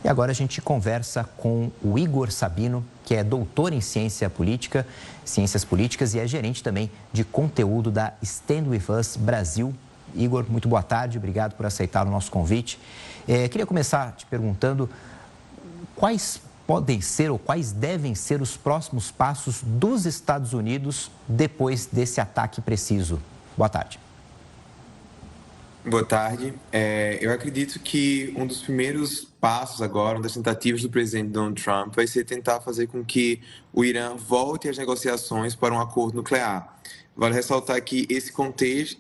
E agora a gente conversa com o Igor Sabino, que é doutor em ciências políticas e é gerente também de conteúdo da Stand With Us Brasil. Igor, muito boa tarde, obrigado por aceitar o nosso convite. Queria começar te perguntando quais podem ser ou quais devem ser os próximos passos dos Estados Unidos depois desse ataque preciso. Boa tarde. Boa tarde. Eu acredito que um dos primeiros passos agora, uma das tentativas do presidente Donald Trump, vai ser tentar fazer com que o Irã volte às negociações para um acordo nuclear. Vale ressaltar que esse contexto,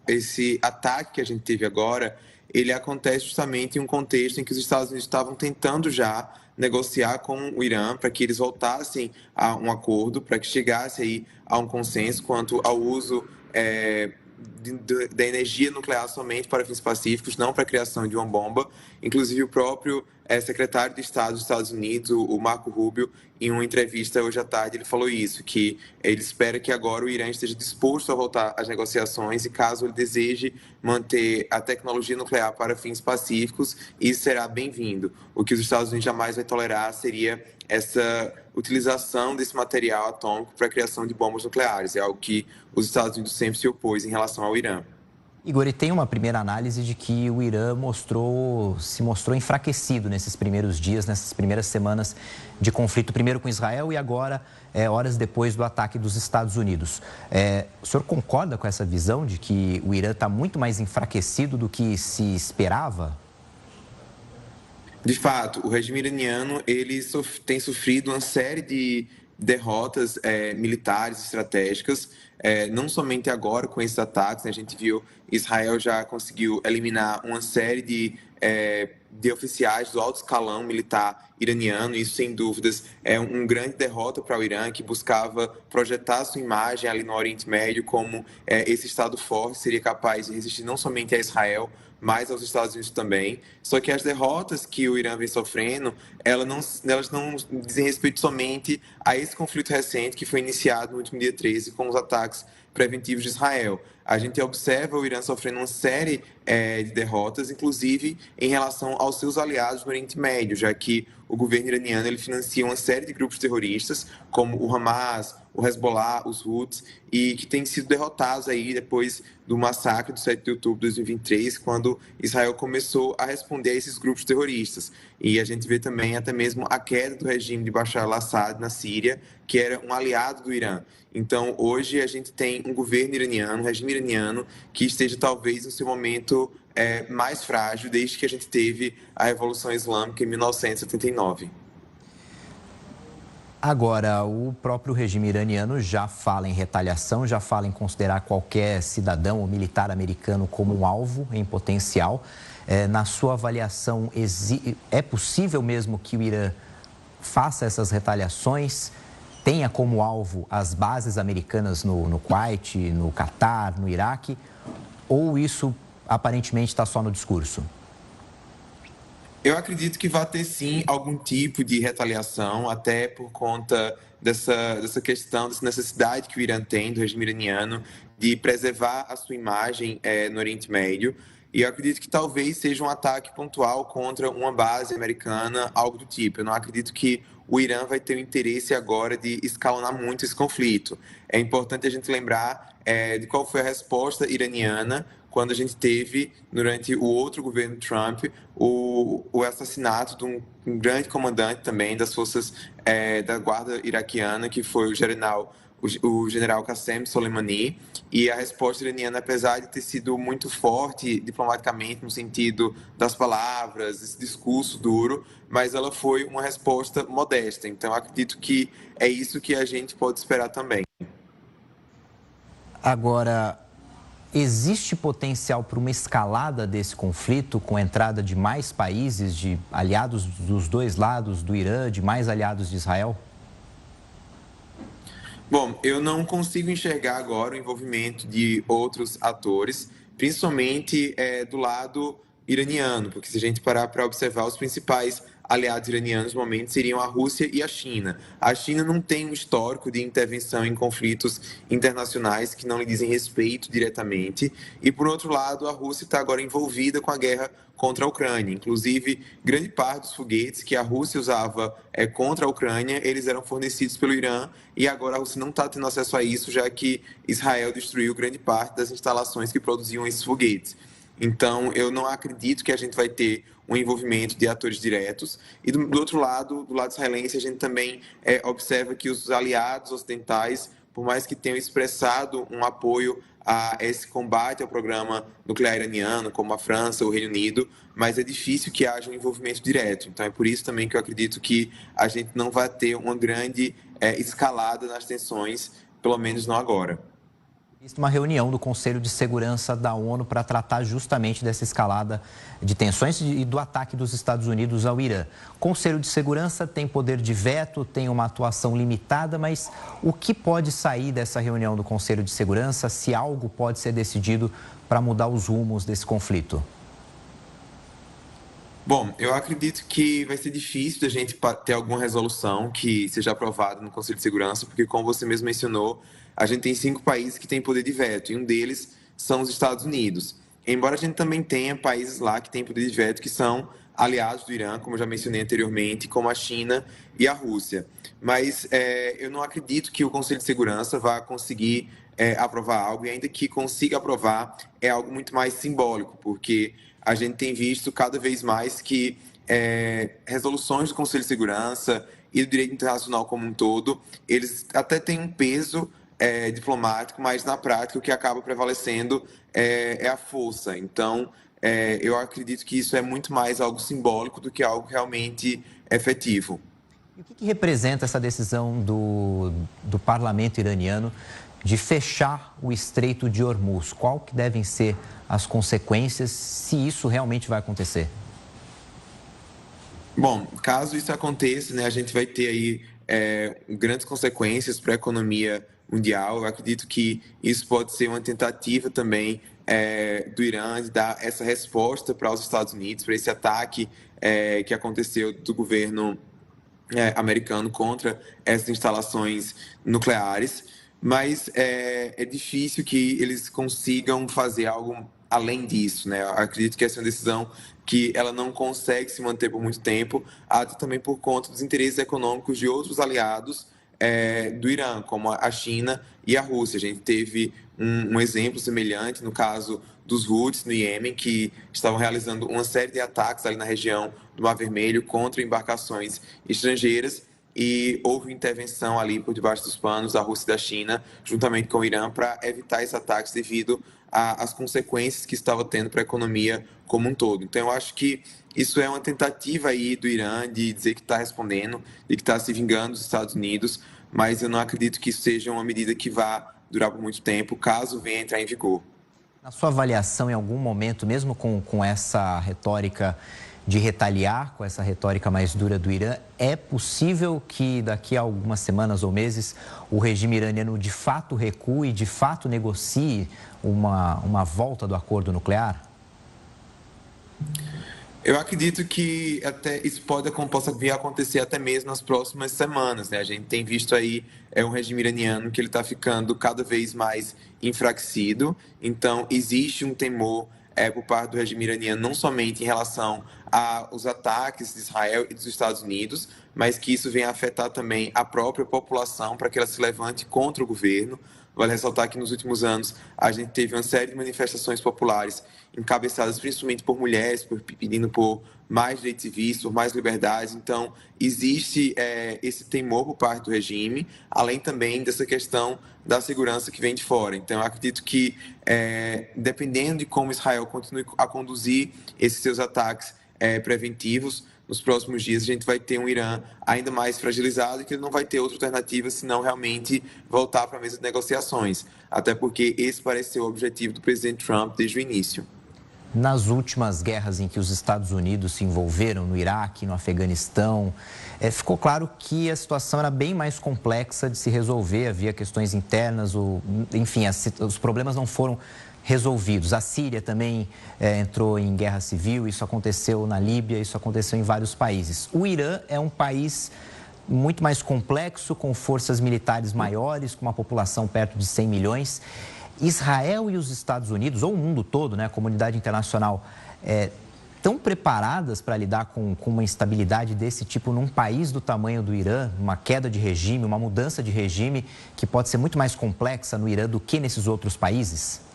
esse ataque que a gente teve agora, ele acontece justamente em um contexto em que os Estados Unidos estavam tentando já negociar com o Irã para que eles voltassem a um acordo, para que chegasse aí a um consenso quanto ao uso da energia nuclear somente para fins pacíficos, não para a criação de uma bomba. Inclusive, o próprio secretário de Estado dos Estados Unidos, o Marco Rubio, em uma entrevista hoje à tarde, ele falou isso, que ele espera que agora o Irã esteja disposto a voltar às negociações e, caso ele deseje manter a tecnologia nuclear para fins pacíficos, isso será bem-vindo. O que os Estados Unidos jamais vai tolerar seria essa utilização desse material atômico para a criação de bombas nucleares. É algo que os Estados Unidos sempre se opôs em relação ao Irã. Igor, e tem uma primeira análise de que o Irã se mostrou enfraquecido nesses primeiros dias, nessas primeiras semanas de conflito, primeiro com Israel e agora, horas depois do ataque dos Estados Unidos. O senhor concorda com essa visão de que o Irã está muito mais enfraquecido do que se esperava? De fato, o regime iraniano ele tem sofrido uma série de derrotas militares estratégicas, não somente agora com esses ataques, né? A gente viu Israel já conseguiu eliminar uma série de oficiais do alto escalão militar iraniano. Isso, sem dúvidas, é uma grande derrota para o Irã, que buscava projetar sua imagem ali no Oriente Médio como esse Estado forte, seria capaz de resistir não somente a Israel, mas aos Estados Unidos também. Só que as derrotas que o Irã vem sofrendo, elas não dizem respeito somente a esse conflito recente que foi iniciado no último dia 13 com os ataques preventivos de Israel. A gente observa o Irã sofrendo uma série de derrotas, inclusive em relação aos seus aliados no Oriente Médio, já que o governo iraniano ele financia uma série de grupos terroristas, como o Hamas, o Hezbollah, os Houthis, e que têm sido derrotados aí depois do massacre do 7 de outubro de 2023, quando Israel começou a responder a esses grupos terroristas. E a gente vê também até mesmo a queda do regime de Bashar al-Assad na Síria, que era um aliado do Irã. Então, hoje a gente tem um governo iraniano, um regime iraniano, que esteja talvez no seu momento mais frágil desde que a gente teve a Revolução Islâmica em 1979. Agora, o próprio regime iraniano já fala em retaliação, já fala em considerar qualquer cidadão ou militar americano como um alvo em potencial. Na sua avaliação, é possível mesmo que o Irã faça essas retaliações, tenha como alvo as bases americanas no Kuwait, no Catar, no Iraque, ou isso aparentemente está só no discurso? Eu acredito que vai ter, sim, algum tipo de retaliação, até por conta dessa questão, dessa necessidade que o Irã tem, do regime iraniano, de preservar a sua imagem no Oriente Médio. E eu acredito que talvez seja um ataque pontual contra uma base americana, algo do tipo. Eu não acredito que o Irã vai ter o interesse agora de escalonar muito esse conflito. É importante a gente lembrar de qual foi a resposta iraniana quando a gente teve, durante o outro governo Trump, o assassinato de um grande comandante também das forças da guarda iraquiana, que foi o general Qassem Soleimani. E a resposta iraniana, apesar de ter sido muito forte diplomaticamente, no sentido das palavras, esse discurso duro, mas ela foi uma resposta modesta. Então, acredito que é isso que a gente pode esperar também. Agora, existe potencial para uma escalada desse conflito com a entrada de mais países, de aliados dos dois lados, do Irã, de mais aliados de Israel? Bom, eu não consigo enxergar agora o envolvimento de outros atores, principalmente do lado iraniano, porque se a gente parar para observar, os principais aliados iranianos no momento seriam a Rússia e a China. A China não tem um histórico de intervenção em conflitos internacionais que não lhe dizem respeito diretamente. E, por outro lado, a Rússia está agora envolvida com a guerra contra a Ucrânia. Inclusive, grande parte dos foguetes que a Rússia usava contra a Ucrânia, eles eram fornecidos pelo Irã, e agora a Rússia não está tendo acesso a isso, já que Israel destruiu grande parte das instalações que produziam esses foguetes. Então, eu não acredito que a gente vai ter um envolvimento de atores diretos. E do outro lado, do lado israelense, a gente também observa que os aliados ocidentais, por mais que tenham expressado um apoio a esse combate ao programa nuclear iraniano, como a França, o Reino Unido, mas é difícil que haja um envolvimento direto. Então, é por isso também que eu acredito que a gente não vai ter uma grande escalada nas tensões, pelo menos não agora. Uma reunião do Conselho de Segurança da ONU para tratar justamente dessa escalada de tensões e do ataque dos Estados Unidos ao Irã. O Conselho de Segurança tem poder de veto, tem uma atuação limitada, mas o que pode sair dessa reunião do Conselho de Segurança, se algo pode ser decidido para mudar os rumos desse conflito? Bom, eu acredito que vai ser difícil da gente ter alguma resolução que seja aprovada no Conselho de Segurança, porque, como você mesmo mencionou, a gente tem 5 países que têm poder de veto, e um deles são os Estados Unidos. Embora a gente também tenha países lá que têm poder de veto que são aliados do Irã, como eu já mencionei anteriormente, como a China e a Rússia. Mas eu não acredito que o Conselho de Segurança vá conseguir aprovar algo, e ainda que consiga aprovar, é algo muito mais simbólico, porque a gente tem visto cada vez mais que resoluções do Conselho de Segurança e do direito internacional como um todo, eles até têm um peso diplomático, mas na prática o que acaba prevalecendo é a força. Então, eu acredito que isso é muito mais algo simbólico do que algo realmente efetivo. E o que representa essa decisão do parlamento iraniano de fechar o Estreito de Hormuz? Qual que devem ser as consequências, se isso realmente vai acontecer? Bom, caso isso aconteça, né, a gente vai ter aí grandes consequências para a economia mundial. Eu acredito que isso pode ser uma tentativa também do Irã de dar essa resposta para os Estados Unidos, para esse ataque que aconteceu do governo americano contra essas instalações nucleares. Mas é difícil que eles consigam fazer algo além disso, né? Eu acredito que essa é uma decisão que ela não consegue se manter por muito tempo, até também por conta dos interesses econômicos de outros aliados do Irã, como a China e a Rússia. A gente teve um exemplo semelhante no caso dos Houthis no Iêmen, que estavam realizando uma série de ataques ali na região do Mar Vermelho contra embarcações estrangeiras, e houve intervenção ali por debaixo dos panos da Rússia e da China, juntamente com o Irã, para evitar esses ataques devido às consequências que estava tendo para a economia como um todo. Então, eu acho que isso é uma tentativa aí do Irã de dizer que está respondendo, de que está se vingando dos Estados Unidos, mas eu não acredito que isso seja uma medida que vá durar por muito tempo, caso venha entrar em vigor. Na sua avaliação, em algum momento, mesmo com essa retórica de retaliar, com essa retórica mais dura do Irã, é possível que daqui a algumas semanas ou meses o regime iraniano de fato recue, de fato negocie uma volta do acordo nuclear? Eu acredito que até isso possa vir a acontecer até mesmo nas próximas semanas, né? A gente tem visto aí um regime iraniano que ele está ficando cada vez mais enfraquecido. Então, existe um temor por parte do regime iraniano, não somente em relação aos ataques de Israel e dos Estados Unidos, mas que isso venha afetar também a própria população para que ela se levante contra o governo. Vale ressaltar que nos últimos anos a gente teve uma série de manifestações populares encabeçadas principalmente por mulheres, pedindo por mais direitos civis, por mais liberdades. Então, existe esse temor por parte do regime, além também dessa questão da segurança que vem de fora. Então, eu acredito que, dependendo de como Israel continue a conduzir esses seus ataques preventivos, nos próximos dias a gente vai ter um Irã ainda mais fragilizado e que ele não vai ter outra alternativa senão realmente voltar para a mesa de negociações. Até porque esse parece ser o objetivo do presidente Trump desde o início. Nas últimas guerras em que os Estados Unidos se envolveram, no Iraque, no Afeganistão, ficou claro que a situação era bem mais complexa de se resolver, havia questões internas, enfim, os problemas não foram resolvidos. A Síria também entrou em guerra civil, isso aconteceu na Líbia, isso aconteceu em vários países. O Irã é um país muito mais complexo, com forças militares maiores, com uma população perto de 100 milhões. Israel e os Estados Unidos, ou o mundo todo, né, a comunidade internacional, estão preparadas para lidar com uma instabilidade desse tipo num país do tamanho do Irã, uma queda de regime, uma mudança de regime que pode ser muito mais complexa no Irã do que nesses outros países?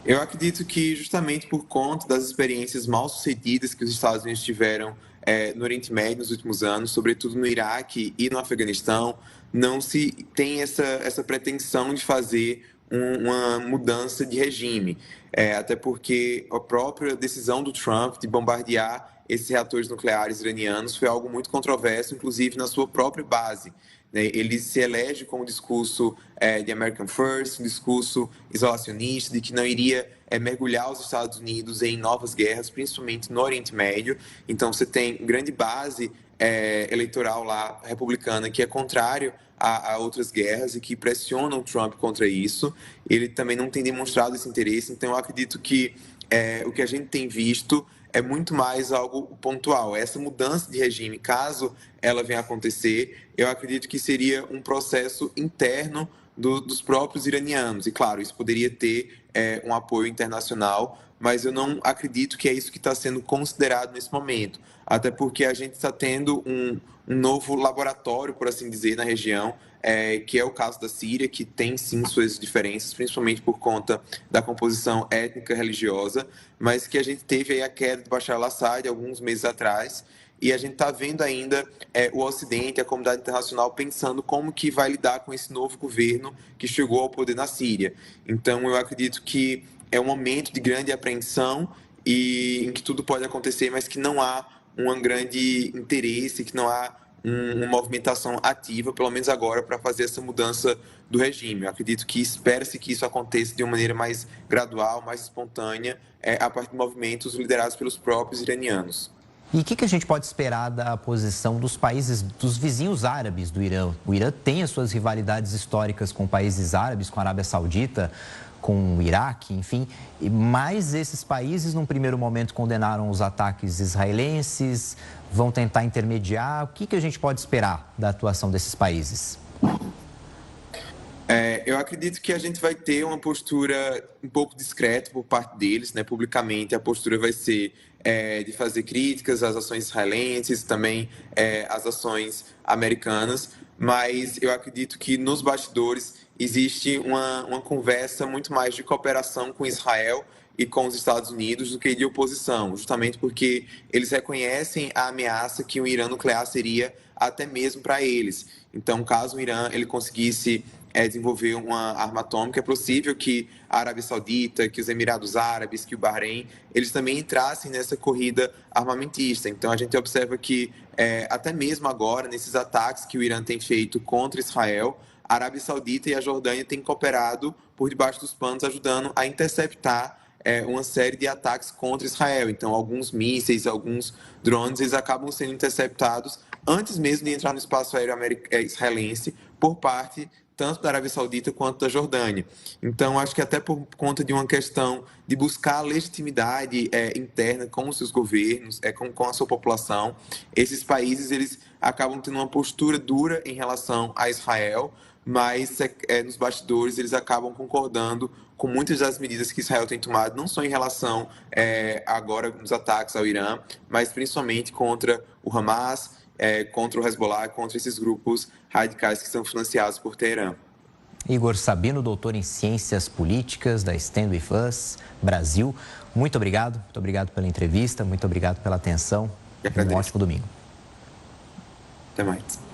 Eu acredito que justamente por conta das experiências mal sucedidas que os Estados Unidos tiveram no Oriente Médio nos últimos anos, sobretudo no Iraque e no Afeganistão, não se tem essa pretensão de fazer uma mudança de regime. Até porque a própria decisão do Trump de bombardear esses reatores nucleares iranianos foi algo muito controverso, inclusive na sua própria base. Ele se elege com um discurso de American First, um discurso isolacionista, de que não iria mergulhar os Estados Unidos em novas guerras, principalmente no Oriente Médio. Então, você tem grande base eleitoral lá, republicana, que é contrário a outras guerras e que pressionam o Trump contra isso. Ele também não tem demonstrado esse interesse, então eu acredito que o que a gente tem visto é muito mais algo pontual. Essa mudança de regime, caso ela venha a acontecer, eu acredito que seria um processo interno dos próprios iranianos. E, claro, isso poderia ter um apoio internacional, mas eu não acredito que é isso que está sendo considerado nesse momento. Até porque a gente está tendo um novo laboratório, por assim dizer, na região, que é o caso da Síria, que tem sim suas diferenças, principalmente por conta da composição étnica religiosa, mas que a gente teve aí a queda de Bashar al-Assad alguns meses atrás, e a gente está vendo ainda o Ocidente, a comunidade internacional, pensando como que vai lidar com esse novo governo que chegou ao poder na Síria. Então, eu acredito que é um momento de grande apreensão e em que tudo pode acontecer, mas que não há um grande interesse, que não há uma movimentação ativa, pelo menos agora, para fazer essa mudança do regime. Eu acredito que espera-se que isso aconteça de uma maneira mais gradual, mais espontânea, a partir de movimentos liderados pelos próprios iranianos. E o que a gente pode esperar da posição dos países, dos vizinhos árabes do Irã? O Irã tem as suas rivalidades históricas com países árabes, com a Arábia Saudita, com o Iraque, enfim, mas esses países, num primeiro momento, condenaram os ataques israelenses, vão tentar intermediar. O que a gente pode esperar da atuação desses países? Eu acredito que a gente vai ter uma postura um pouco discreta por parte deles, né? Publicamente, a postura vai ser de fazer críticas às ações israelenses, também às ações americanas, mas eu acredito que nos bastidores existe uma conversa muito mais de cooperação com Israel e com os Estados Unidos do que de oposição, justamente porque eles reconhecem a ameaça que o Irã nuclear seria até mesmo para eles. Então, caso o Irã ele conseguisse desenvolver uma arma atômica, é possível que a Arábia Saudita, que os Emirados Árabes, que o Bahrein, eles também entrassem nessa corrida armamentista. Então, a gente observa que, até mesmo agora, nesses ataques que o Irã tem feito contra Israel, a Arábia Saudita e a Jordânia têm cooperado por debaixo dos panos, ajudando a interceptar uma série de ataques contra Israel. Então, alguns mísseis, alguns drones, eles acabam sendo interceptados antes mesmo de entrar no espaço aéreo israelense por parte tanto da Arábia Saudita quanto da Jordânia. Então, acho que até por conta de uma questão de buscar legitimidade interna com os seus governos, com a sua população, esses países eles acabam tendo uma postura dura em relação a Israel, mas nos bastidores eles acabam concordando com muitas das medidas que Israel tem tomado, não só em relação agora nos ataques ao Irã, mas principalmente contra o Hamas, contra o Hezbollah, contra esses grupos radicais que são financiados por Teherã. Igor Sabino, doutor em Ciências Políticas da Stand With Us Brasil. Muito obrigado pela entrevista, muito obrigado pela atenção. Um ótimo domingo. Até mais.